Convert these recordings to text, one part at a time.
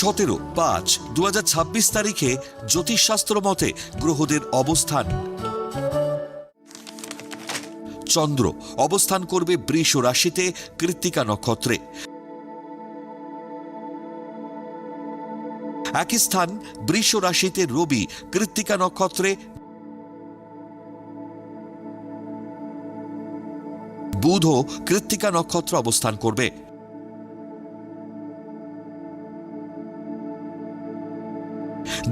17/5/2026 তারিখে জ্যোতিষশাস্ত্র মতে গ্রহদের অবস্থান। চন্দ্র অবস্থান করবে বৃষ রাশিতে কৃত্তিকা নক্ষত্রে। একই স্থান বৃষ রাশিতে রবি কৃত্তিকা নক্ষত্রে, বুধও কৃত্তিকা নক্ষত্র অবস্থান করবে।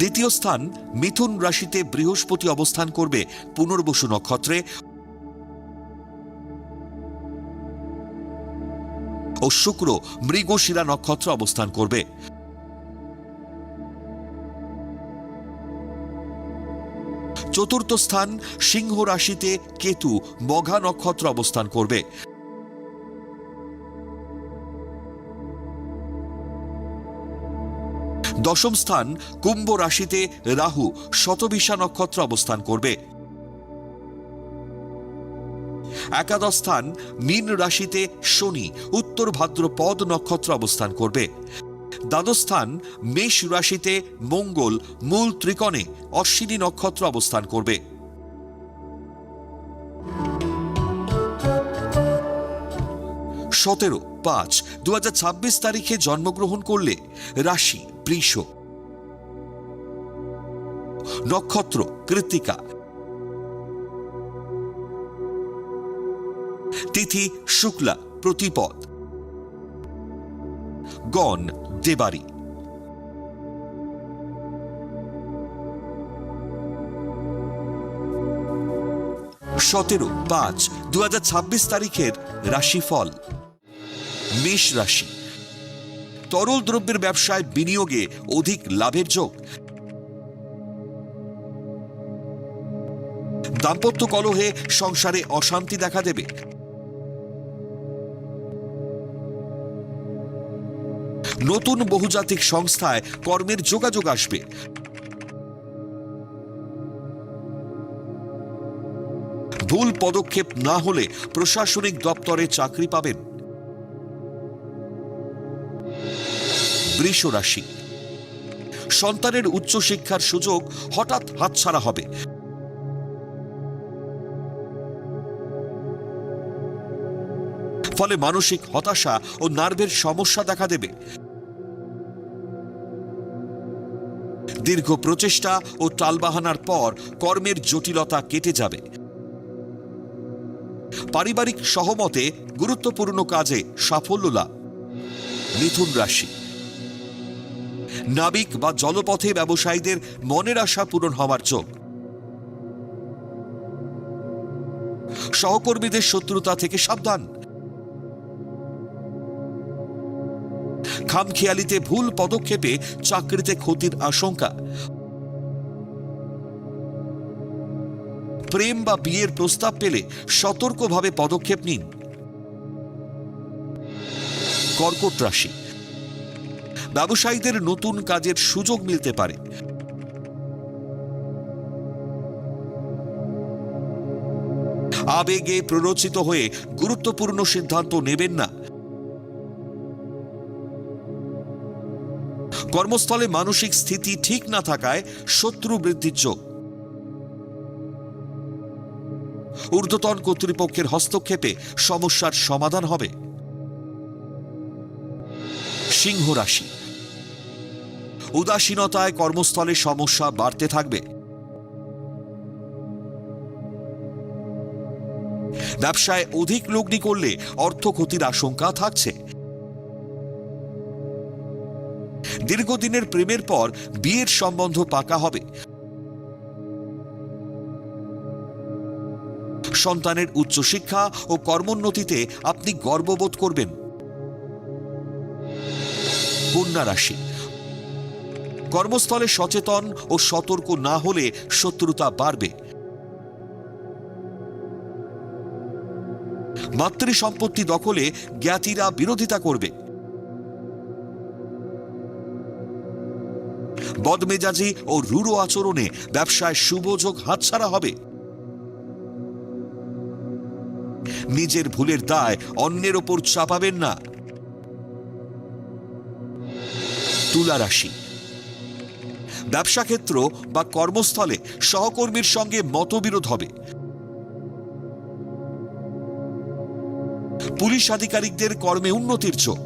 দ্বিতীয় স্থান মিথুন রাশিতে বৃহস্পতি অবস্থান করবে পুনর্বসু নক্ষত্রে ও শুক্র মৃগশিরা নক্ষত্র অবস্থান করবে। চতুর্থ স্থান সিংহ রাশিতে কেতু মঘা নক্ষত্র অবস্থান করবে। দশম স্থান কুম্ভ রাশিতে রাহু শতবিশা নক্ষত্র অবস্থান করবে। একাদশ স্থান মীন রাশিতে শনি উত্তর ভাদ্রপদ নক্ষত্র অবস্থান করবে। দ্বাদশ স্থান মেষ রাশিতে মঙ্গল মূল ত্রিকোণে অশ্বিনী নক্ষত্র অবস্থান করবে। 17/5/2026 তারিখে জন্মগ্রহণ করলে রাশি বৃষ, নক্ষত্র কৃত্তিকা, তিথি শুক্লা প্রতিপদ, গণ দেবারি। 17/5/2026 তারিখের রাশিফল। মেষ রাশি, তরল দ্রব্যের ব্যবসায় বিনিয়োগে অধিক লাভের যোগ। দাম্পত্য কলহে সংসারে অশান্তি দেখা দেবে। নতুন বহুজাতিক সংস্থায় কর্মের যোগাযোগ আসবে। ভুল পদক্ষেপ না হলে প্রশাসনিক দপ্তরে চাকরি পাবেন। বৃষ রাশি, সন্তানের উচ্চশিক্ষার সুযোগ হঠাৎ হাতছাড়া হবে। ফলে মানসিক হতাশা ও নার্ভের সমস্যা দেখা দেবে। দীর্ঘ প্রচেষ্টা ও টালবাহানার পর কর্মের জটিলতা কেটে যাবে। পারিবারিক সহমতে গুরুত্বপূর্ণ কাজে সাফল্য লাভ। মিথুন রাশি, নাবিক বা জলপথে ব্যবসায়ীদের মনের আশা পূরণ হওয়ার যোগ। সহকর্মীদের শত্রুতা থেকে সাবধান। খামখেয়ালিতে ভুল পদক্ষেপে চাকরিতে ক্ষতির আশঙ্কা। প্রেম বা বিয়ের প্রস্তাব পেলে সতর্কভাবে পদক্ষেপ নিন। কর্কট রাশি, ব্যবসায়ীদের নতুন কাজের সুযোগ মিলতে পারে। আবেগে প্ররোচিত হয়ে গুরুত্বপূর্ণ সিদ্ধান্ত নেবেন না। কর্মস্থলে মানসিক স্থিতি ঠিক না থাকায় শত্রু বৃদ্ধির যোগ। ঊর্ধ্বতন কর্তৃপক্ষের হস্তক্ষেপে সমস্যার সমাধান হবে। সিংহ রাশি, উদাসীনতায় কর্মস্থলে সমস্যা বাড়তে থাকবে। ব্যবসায় অধিক লগ্নি করলে অর্থ ক্ষতির আশঙ্কা থাকছে। দীর্ঘদিনের প্রেমের পর বিয়ের সম্বন্ধ পাকা হবে। সন্তানের উচ্চশিক্ষা ও কর্মোন্নতিতে আপনি গর্ববোধ করবেন। কন্যা রাশি, কর্মস্থলে সচেতন ও সতর্ক না হলে শত্রুতা বাড়বে। মাতৃ সম্পত্তি দখলে জ্ঞাতিরা বিরোধিতা করবে। বদমেজাজি ও রূঢ় আচরণে ব্যবসায় শুভযোগ হাতছাড়া হবে। নিজের ভুলের দায় অন্যের ওপর চাপাবেন না। তুলা রাশি, ব্যবসা ক্ষেত্র বা কর্মস্থলে সহকর্মীর সঙ্গে মতবিরোধ হবে। পুলিশ আধিকারিকদের কর্মে উন্নতির যোগ।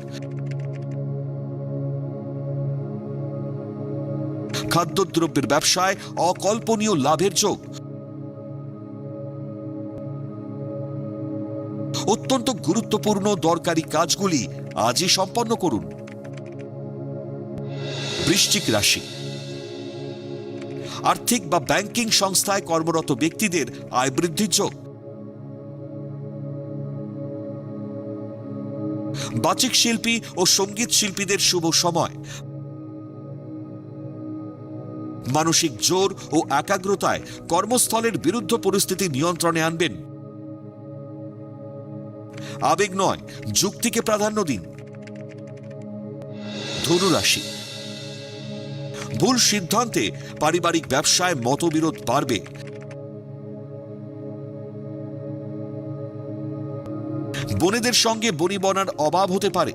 খাদ্যদ্রব্যের ব্যবসায় অকল্পনীয় লাভের যোগ। অত্যন্ত গুরুত্বপূর্ণ দরকারি কাজগুলি আজই সম্পন্ন করুন। বৃশ্চিক রাশি, আর্থিক বা ব্যাংকিং সংস্থায় কর্মরত ব্যক্তিদের আয় বৃদ্ধির যোগ। বাচিক শিল্পী ও সঙ্গীত শিল্পীদের শুভ সময়। মানসিক জোর ও একাগ্রতায় কর্মস্থলের বিরুদ্ধ পরিস্থিতি নিয়ন্ত্রণে আনবেন। আবেগ নয়, যুক্তিকে প্রাধান্য দিন। ধনু রাশি, ভুল সিদ্ধান্তে পারিবারিক ব্যবসায় মতবিরোধ বাড়বে। বোনেদের সঙ্গে বনিবনার অভাব হতে পারে।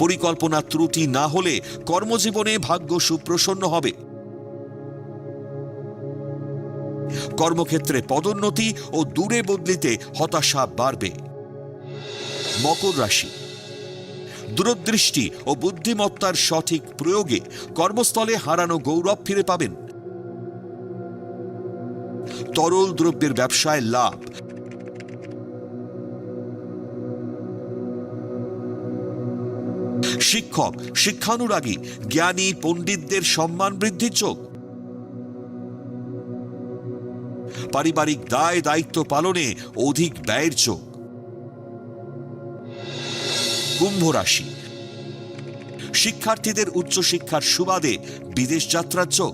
পরিকল্পনা ত্রুটি না হলে কর্মজীবনে ভাগ্য সুপ্রসন্ন হবে। কর্মক্ষেত্রে পদোন্নতি ও দূরে বদলিতে হতাশা বাড়বে। মকর রাশি, দূরদৃষ্টি ও বুদ্ধিমত্তার সঠিক প্রয়োগে কর্মস্থলে হারানো গৌরব ফিরে পাবেন। তরল দ্রব্যের ব্যবসায় লাভ। শিক্ষক, শিক্ষানুরাগী, জ্ঞানী পণ্ডিতদের সম্মান বৃদ্ধির যোগ। পারিবারিক দায় দায়িত্ব পালনে অধিক ব্যয়ের যোগ। কুম্ভ রাশি, শিক্ষার্থীদের উচ্চশিক্ষার সুবাদে বিদেশ যাত্রার যোগ।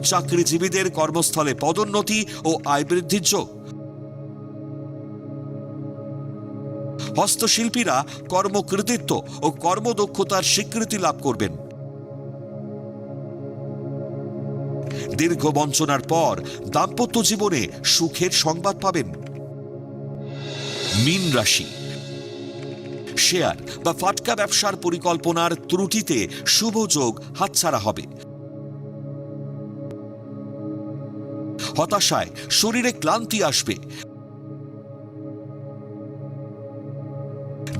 চাকরিজীবীদের কর্মস্থলে পদোন্নতি ও আয় বৃদ্ধির যোগ। হস্তশিল্পীরা কর্মকৃতিত্ব ও কর্মদক্ষতার স্বীকৃতি লাভ করবেন। দীর্ঘ বঞ্চনার পর দাম্পত্য জীবনে সুখের সংবাদ পাবেন। মীন রাশি, শেয়ার বা ফাটকা ব্যবসার পরিকল্পনার ত্রুটিতে শুভ যোগ হাতছাড়া হবে। হতাশায় শরীরে ক্লান্তি আসবে।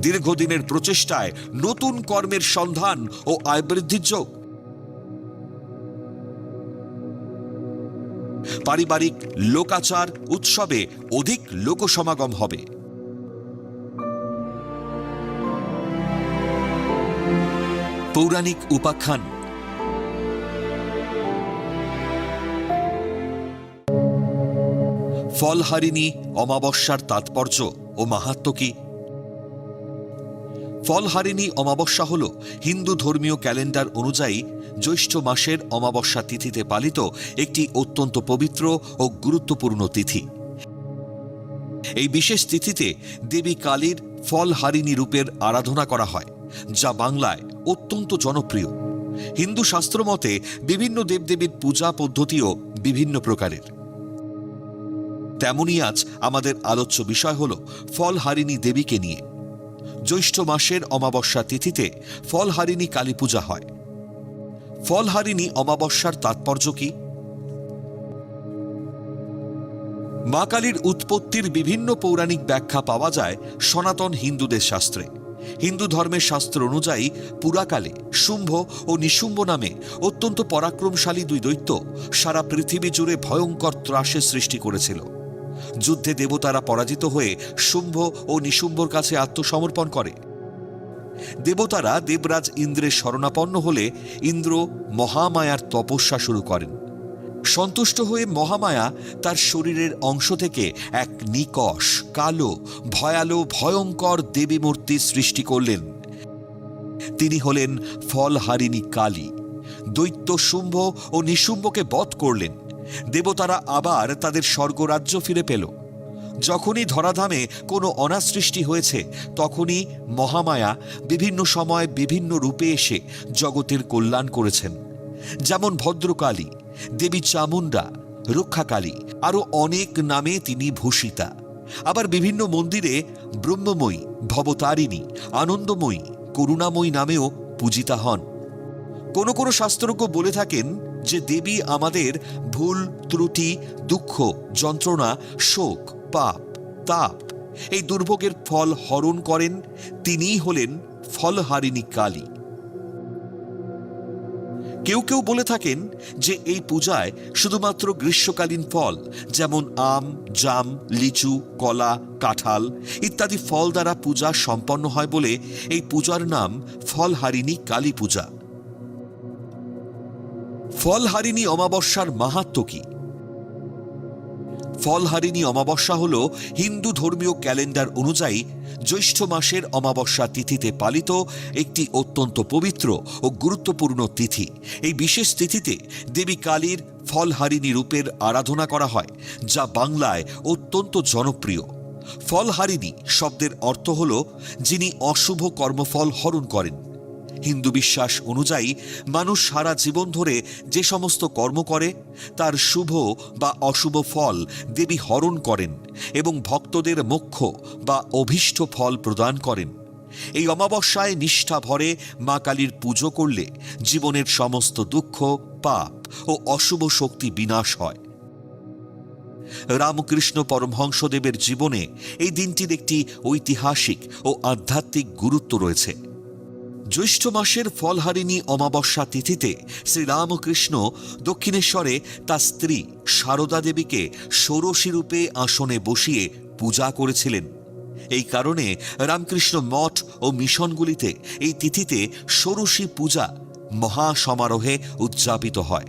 দীর্ঘদিনের প্রচেষ্টায় নতুন কর্মের সন্ধান ও আয় বৃদ্ধির যোগ। পারিবারিক লোকাচার উৎসবে অধিক লোকসমাগম হবে। পৌরাণিক উপাখ্যান। ফলহারিণী অমাবস্যার তাৎপর্য ও মাহাত্ম্য কি? ফলহারিণী অমাবস্যা হল হিন্দু ধর্মীয় ক্যালেন্ডার অনুযায়ী জ্যৈষ্ঠ মাসের অমাবস্যা তিথিতে পালিত একটি অত্যন্ত পবিত্র ও গুরুত্বপূর্ণ তিথি। এই বিশেষ তিথিতে দেবী কালীর ফলহারিণী রূপের আরাধনা করা হয়, যা বাংলায় অত্যন্ত জনপ্রিয়। হিন্দু শাস্ত্র মতে বিভিন্ন দেবদেবীর পূজা পদ্ধতিও বিভিন্ন প্রকারের। তেমনই আজ আমাদের আলোচ্য বিষয় হল ফলহারিণী দেবীকে নিয়ে। জ্যৈষ্ঠ মাসের অমাবস্যা তিথিতে ফলহারিণী কালী পূজা হয়। ফলহারিণী অমাবস্যার তাৎপর্য কি? মা কালীর উৎপত্তির বিভিন্ন পৌরাণিক ব্যাখ্যা পাওয়া যায় সনাতন হিন্দুদের শাস্ত্রে। হিন্দু ধর্মের শাস্ত্র অনুযায়ী পুরাকালে শুম্ভ ও নিশুম্ভ নামে অত্যন্ত পরাক্রমশালী দুই দৈত্য সারা পৃথিবী জুড়ে ভয়ঙ্কর ত্রাসের সৃষ্টি করেছিল। যুদ্ধে দেবতারা পরাজিত হয়ে শুম্ভ ও নিশুম্ভর কাছে আত্মসমর্পণ করে। দেবতারা দেবরাজ ইন্দ্রের শরণাপন্ন হলে ইন্দ্র মহামায়ার তপস্যা শুরু করেন। সন্তুষ্ট হয়ে মহামায়া তার শরীরের অংশ থেকে এক নিকষ, কালো, ভয়ালো, ভয়ঙ্কর দেবী মূর্তি সৃষ্টি করলেন। তিনি হলেন ফলহারিণী কালী। দৈত্য শুম্ভ ও নিশুম্ভকে বধ করলেন। দেবতারা আবার তাদের স্বর্গরাজ্য ফিরে পেল। যখনই ধরাধামে কোনো অনাসৃষ্টি হয়েছে, তখনই মহামায়া বিভিন্ন সময় বিভিন্ন রূপে এসে জগতের কল্যাণ করেছেন। যেমন ভদ্রকালী, দেবী চামুণ্ডা, রক্ষাকালী, আরও অনেক নামে তিনি ভূষিতা। আবার বিভিন্ন মন্দিরে ব্রহ্মময়ী, ভবতারিণী, আনন্দময়ী, করুণাময়ী নামেও পূজিতা হন। কোনো কোনো শাস্ত্রজ্ঞ বলে থাকেন যে দেবী আমাদের ভুল, ত্রুটি, দুঃখ, যন্ত্রণা, শোক, পাপ, তাপ এই দুর্ভোগের ফল হরণ করেন। তিনিই হলেন ফলহারিণী কালী। কেউ কেউ বলে থাকেন যে এই পূজায় শুধুমাত্র গ্রীষ্মকালীন ফল যেমন আম, জাম, লিচু, কলা, কাঁঠাল ইত্যাদি ফল দ্বারা পূজা সম্পন্ন হয় বলে এই পূজার নাম ফলহারিণী কালী পূজা। ফলহারিণী অমাবস্যার মাহাত্ম্য কি? ফলহারিণী অমাবস্যা হল হিন্দু ধর্মীয় ক্যালেন্ডার অনুযায়ী জ্যৈষ্ঠ মাসের অমাবস্যা তিথিতে পালিত একটি অত্যন্ত পবিত্র ও গুরুত্বপূর্ণ তিথি। এই বিশেষ তিথিতে দেবী কালীর ফলহারিণী রূপের আরাধনা করা হয়, যা বাংলায় অত্যন্ত জনপ্রিয়। ফলহারিণী শব্দের অর্থ হল যিনি অশুভ কর্মফল হরণ করেন। হিন্দু বিশ্বাস অনুযায়ী মানুষ সারা জীবন ধরে যে সমস্ত কর্ম করে তার শুভ বা অশুভ ফল দেবী হরণ করেন এবং ভক্তদের মোক্ষ বা অভীষ্ট ফল প্রদান করেন। এই অমাবস্যায় নিষ্ঠা ভরে মা কালীর পুজো করলে জীবনের সমস্ত দুঃখ, পাপ ও অশুভ শক্তি বিনাশ হয়। রামকৃষ্ণ পরমহংসদেবের জীবনে এই দিনটির একটি ঐতিহাসিক ও আধ্যাত্মিক গুরুত্ব রয়েছে। জ্যৈষ্ঠ মাসের ফলহারিণী অমাবস্যা তিথিতে শ্রীরামকৃষ্ণ দক্ষিণেশ্বরে তার স্ত্রী সারদা দেবীকে ষোড়শী রূপে আসনে বসিয়ে পূজা করেছিলেন। এই কারণে রামকৃষ্ণ মঠ ও মিশনগুলিতে এই তিথিতে ষোড়শী পূজা মহা সমারোহে উদযাপিত হয়।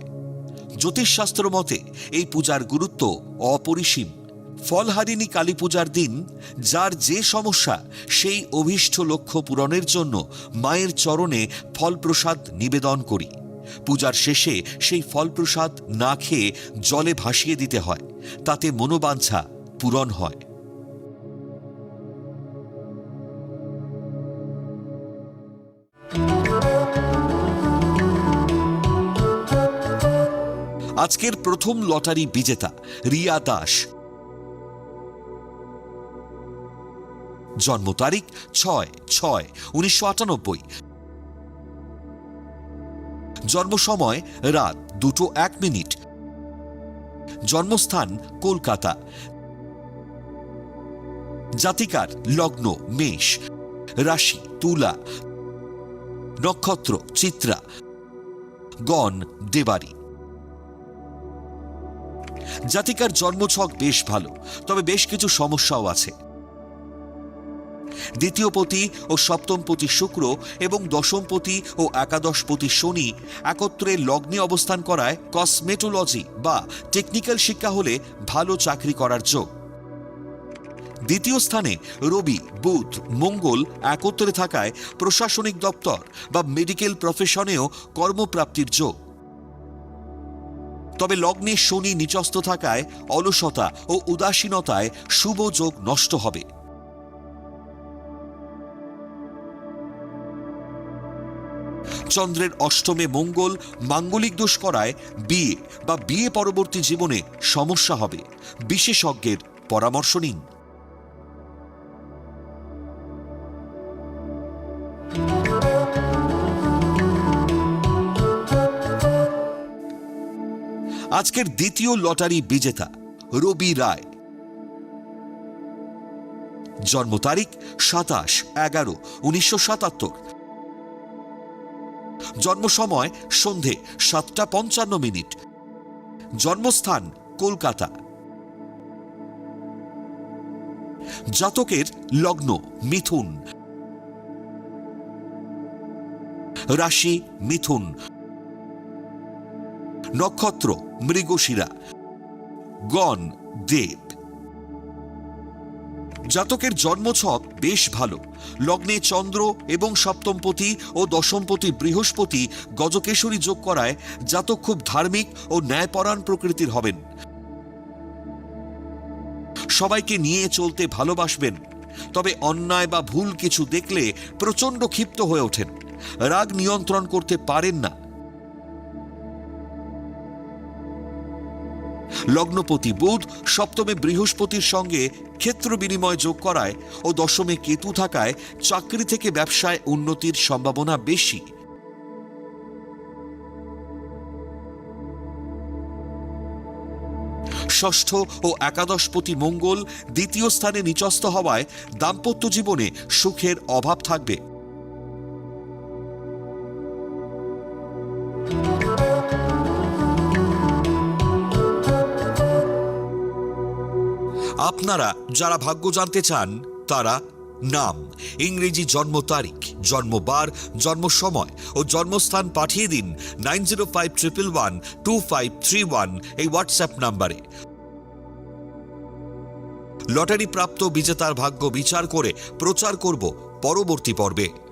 জ্যোতিষশাস্ত্র মতে এই পূজার গুরুত্ব অপরিসীম। ফলহারিণী কালী পূজার দিন যার যে সমস্যা সেই অভীষ্ট লক্ষ্য পূরণের জন্য মায়ের চরণে ফলপ্রসাদ নিবেদন করি। পূজার শেষে সেই ফলপ্রসাদ না খেয়ে জলে ভাসিয়ে দিতে হয়, তাতে মনোবাঞ্ছা পূরণ হয়। আজকের প্রথম লটারি বিজেতা রিয়া দাস। জন্ম তারিখ 6/6/1998। জন্ম সময় রাত 2:01। জন্মস্থান কলকাতা। জাতিকার লগ্ন মেষ, রাশি তুলা, নক্ষত্র চিত্রা, গণ দেবারি। জাতিকার জন্মছক বেশ ভালো, তবে বেশ কিছু সমস্যাও আছে। দ্বিতীয়পতি ও সপ্তমপতি শুক্র এবং দশমপতি ও একাদশপতি শনি একত্রে লগ্নে অবস্থান করায় কসমেটোলজি বা টেকনিক্যাল শিক্ষা হলে ভালো চাকরি করার যোগ। দ্বিতীয় স্থানে রবি, বুধ, মঙ্গল একত্রে থাকায় প্রশাসনিক দপ্তর বা মেডিকেল প্রফেশনেও কর্মপ্রাপ্তির যোগ। তবে লগ্নে শনি নিচস্থ থাকায় অলসতা ও উদাসীনতায় শুভ যোগ নষ্ট হবে। চন্দ্রের অষ্টমে মঙ্গল মাঙ্গলিক দোষ করায় বিয়ে বা বিয়ে পরবর্তী জীবনে সমস্যা হবে। বিশেষজ্ঞের পরামর্শ নিন। আজকের দ্বিতীয় লটারি বিজেতা রবি রায়। জন্ম তারিখ 27/11/1977। জন্ম সময় সন্ধে 7:55। জন্মস্থান কলকাতা। জাতকের লগ্ন মিথুন, রাশি মিথুন, নক্ষত্র মৃগশিরা, গণ দেব। জাতকের জন্মছক বেশ ভালো। লগ্নে চন্দ্র এবং সপ্তমপতি ও দশমপতি বৃহস্পতি গজকেশরী যোগ করায় জাতক খুব ধার্মিক ও ন্যায়পরায়ণ প্রকৃতির হবেন। সবাইকে নিয়ে চলতে ভালোবাসবেন, তবে অন্যায় বা ভুল কিছু দেখলে প্রচণ্ড ক্ষিপ্ত হয়ে ওঠেন, রাগ নিয়ন্ত্রণ করতে পারেন না। লগ্নপতি বুধ সপ্তমে বৃহস্পতির সঙ্গে ক্ষেত্র বিনিময় যোগ করায় ও দশমে কেতু থাকায় চাকরি থেকে ব্যবসায় উন্নতির সম্ভাবনা বেশি। ষষ্ঠ ও একাদশপতি মঙ্গল দ্বিতীয় স্থানে নিচস্থ হওয়ায় দাম্পত্য জীবনে সুখের অভাব থাকবে। আপনারা যারা ভাগ্য জানতে চান তারা নাম, ইংরেজি জন্ম তারিখ, জন্মবার, জন্ম সময় ও জন্মস্থান পাঠিয়ে দিন 9051112531 এই হোয়াটসঅ্যাপ নাম্বারে। লটারি প্রাপ্ত বিজেতার ভাগ্য বিচার করে প্রচার করব পরবর্তী পর্বে।